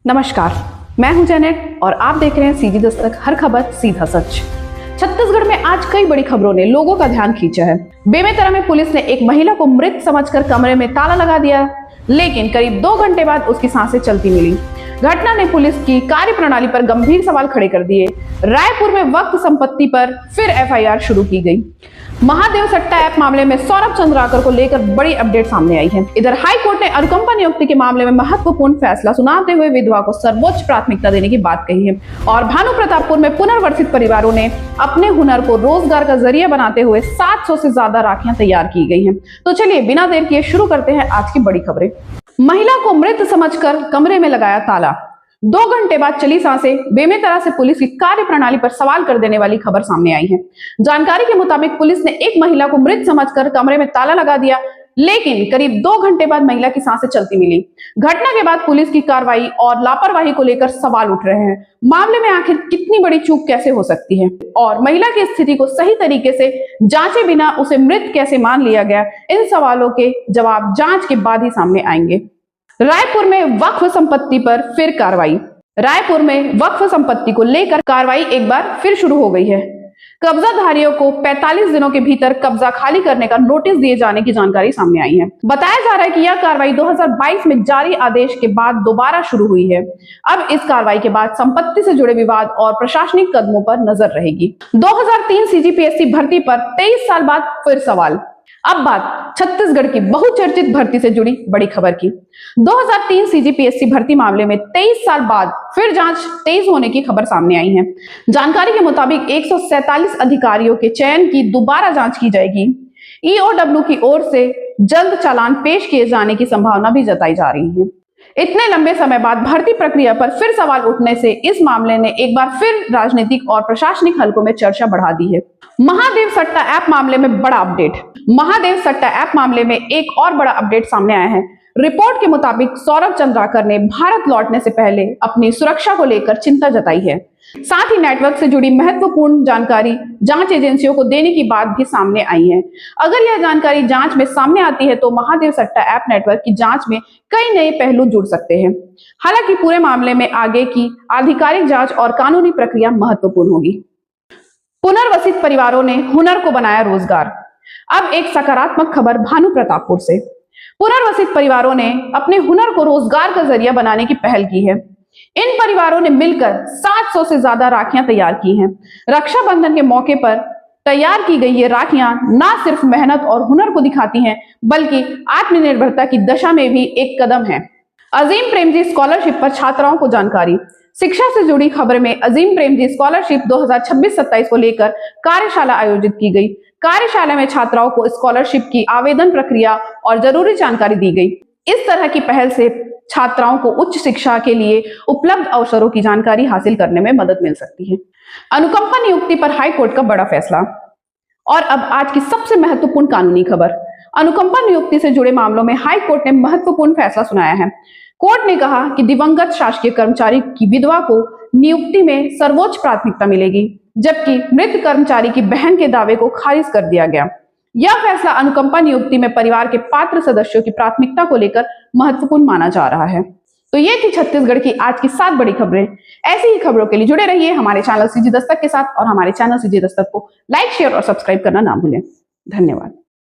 नमस्कार, मैं हूं जेनेट और आप देख रहे हैं सीजी दस्तक, हर खबर सीधा सच। छत्तीसगढ़ में आज कई बड़ी खबरों ने लोगों का ध्यान खींचा है। बेमेतरा में पुलिस ने एक महिला को मृत समझकर कमरे में ताला लगा दिया, लेकिन करीब 2 घंटे बाद उसकी सांसें चलती मिली। घटना ने पुलिस की कार्यप्रणाली पर गंभीर सवाल खड़े कर दिए। रायपुर में वक्त संपत्ति पर फिर एफआईआर शुरू की गई। महादेव सट्टा ऐप मामले में सौरभ चंद्राकर को लेकर बड़ी अपडेट सामने आई है। इधर हाई कोर्ट ने अनुकंपा नियुक्ति के मामले में महत्वपूर्ण फैसला सुनाते हुए विधवा को सर्वोच्च प्राथमिकता देने की बात कही है और भानु प्रतापपुर में पुनर्वसित परिवारों ने अपने हुनर को रोजगार का जरिया बनाते हुए 700 से ज्यादा राखियां तैयार की गई हैं। तो चलिए बिना देर किए शुरू करते हैं आज की बड़ी खबरें। महिला को मृत समझकर कमरे में लगाया ताला, 2 घंटे बाद चली सांसें। बेमेतरा से पुलिस की कार्यप्रणाली पर सवाल कर देने वाली खबर सामने आई है। जानकारी के मुताबिक पुलिस ने एक महिला को मृत समझकर कमरे में ताला लगा दिया, लेकिन करीब 2 घंटे बाद महिला की सांसें चलती मिली। घटना के बाद पुलिस की कार्रवाई और लापरवाही को लेकर सवाल उठ रहे हैं। मामले में आखिर कितनी बड़ी चूक कैसे हो सकती है और महिला की स्थिति को सही तरीके से जांचे बिना उसे मृत कैसे मान लिया गया, इन सवालों के जवाब जांच के बाद ही सामने आएंगे। रायपुर में वक्फ संपत्ति पर फिर कार्रवाई। रायपुर में वक्फ संपत्ति को लेकर कार्रवाई एक बार फिर शुरू हो गई है। कब्जाधारियों को 45 दिनों के भीतर कब्जा खाली करने का नोटिस दिए जाने की जानकारी सामने आई है। बताया जा रहा है कि यह कार्रवाई 2022 में जारी आदेश के बाद दोबारा शुरू हुई है। अब इस कार्रवाई के बाद संपत्ति से जुड़े विवाद और प्रशासनिक कदमों पर नजर रहेगी। 2003 सीजीपीएससी भर्ती पर 23 साल बाद फिर सवाल। अब बात छत्तीसगढ़ की बहुचर्चित भर्ती से जुड़ी बड़ी खबर की। 2003 सीजीपीएससी भर्ती मामले में 23 साल बाद फिर जांच तेज होने की खबर सामने आई है। जानकारी के मुताबिक 147 अधिकारियों के चयन की दोबारा जांच की जाएगी। ईओडब्ल्यू की ओर से जल्द चालान पेश किए जाने की संभावना भी जताई जा रही है। इतने लंबे समय बाद भर्ती प्रक्रिया पर फिर सवाल उठने से इस मामले ने एक बार फिर राजनीतिक और प्रशासनिक हलकों में चर्चा बढ़ा दी है। महादेव सट्टा ऐप मामले में बड़ा अपडेट। महादेव सट्टा ऐप मामले में एक और बड़ा अपडेट सामने आया है। रिपोर्ट के मुताबिक सौरभ चंद्राकर ने भारत लौटने से पहले अपनी सुरक्षा को लेकर चिंता जताई है। साथ ही नेटवर्क से जुड़ी महत्वपूर्ण जानकारी जांच एजेंसियों को देने की बात भी सामने आई है। अगर यह जानकारी जांच में सामने आती है तो महादेव सट्टा ऐप नेटवर्क की जांच में कई नए पहलू जुड़ सकते हैं। हालांकि पूरे मामले में आगे की आधिकारिक जांच और कानूनी प्रक्रिया महत्वपूर्ण होगी। पुनर्वसित परिवारों ने हुनर को बनाया रोजगार। अब एक सकारात्मक खबर भानु प्रतापपुर से। पुनर्वसित परिवारों ने अपने हुनर को रोजगार का जरिया बनाने की पहल की है। इन परिवारों ने मिलकर 700 से ज्यादा राखियां तैयार की हैं। रक्षाबंधन के मौके पर तैयार की गई ये राखियां न सिर्फ मेहनत और हुनर को दिखाती हैं, बल्कि आत्मनिर्भरता की दिशा में भी एक कदम है। अजीम प्रेमजी स्कॉलरशिप पर छात्राओं को जानकारी। शिक्षा से जुड़ी खबर में अजीम प्रेमजी स्कॉलरशिप 2026-27 को लेकर कार्यशाला आयोजित की गई। कार्यशाला में छात्राओं को स्कॉलरशिप की आवेदन प्रक्रिया और जरूरी जानकारी दी गई। इस तरह की पहल से छात्राओं को उच्च शिक्षा के लिए उपलब्ध अवसरों की जानकारी हासिल करने में मदद मिल सकती है। अनुकंपा नियुक्ति पर हाई कोर्ट का बड़ा फैसला। और अब आज की सबसे महत्वपूर्ण कानूनी खबर। अनुकंपा नियुक्ति से जुड़े मामलों में हाई कोर्ट ने महत्वपूर्ण फैसला सुनाया है। कोर्ट ने कहा कि दिवंगत शासकीय कर्मचारी की विधवा को नियुक्ति में सर्वोच्च प्राथमिकता मिलेगी, जबकि मृत कर्मचारी की बहन के दावे को खारिज कर दिया गया। यह फैसला अनुकंपा नियुक्ति में परिवार के पात्र सदस्यों की प्राथमिकता को लेकर महत्वपूर्ण माना जा रहा है। तो ये थी छत्तीसगढ़ की आज की 7 बड़ी खबरें। ऐसी ही खबरों के लिए जुड़े रहिए हमारे चैनल सीजी दस्तक के साथ और हमारे चैनल सीजी दस्तक को लाइक, शेयर और सब्सक्राइब करना ना भूलें। धन्यवाद।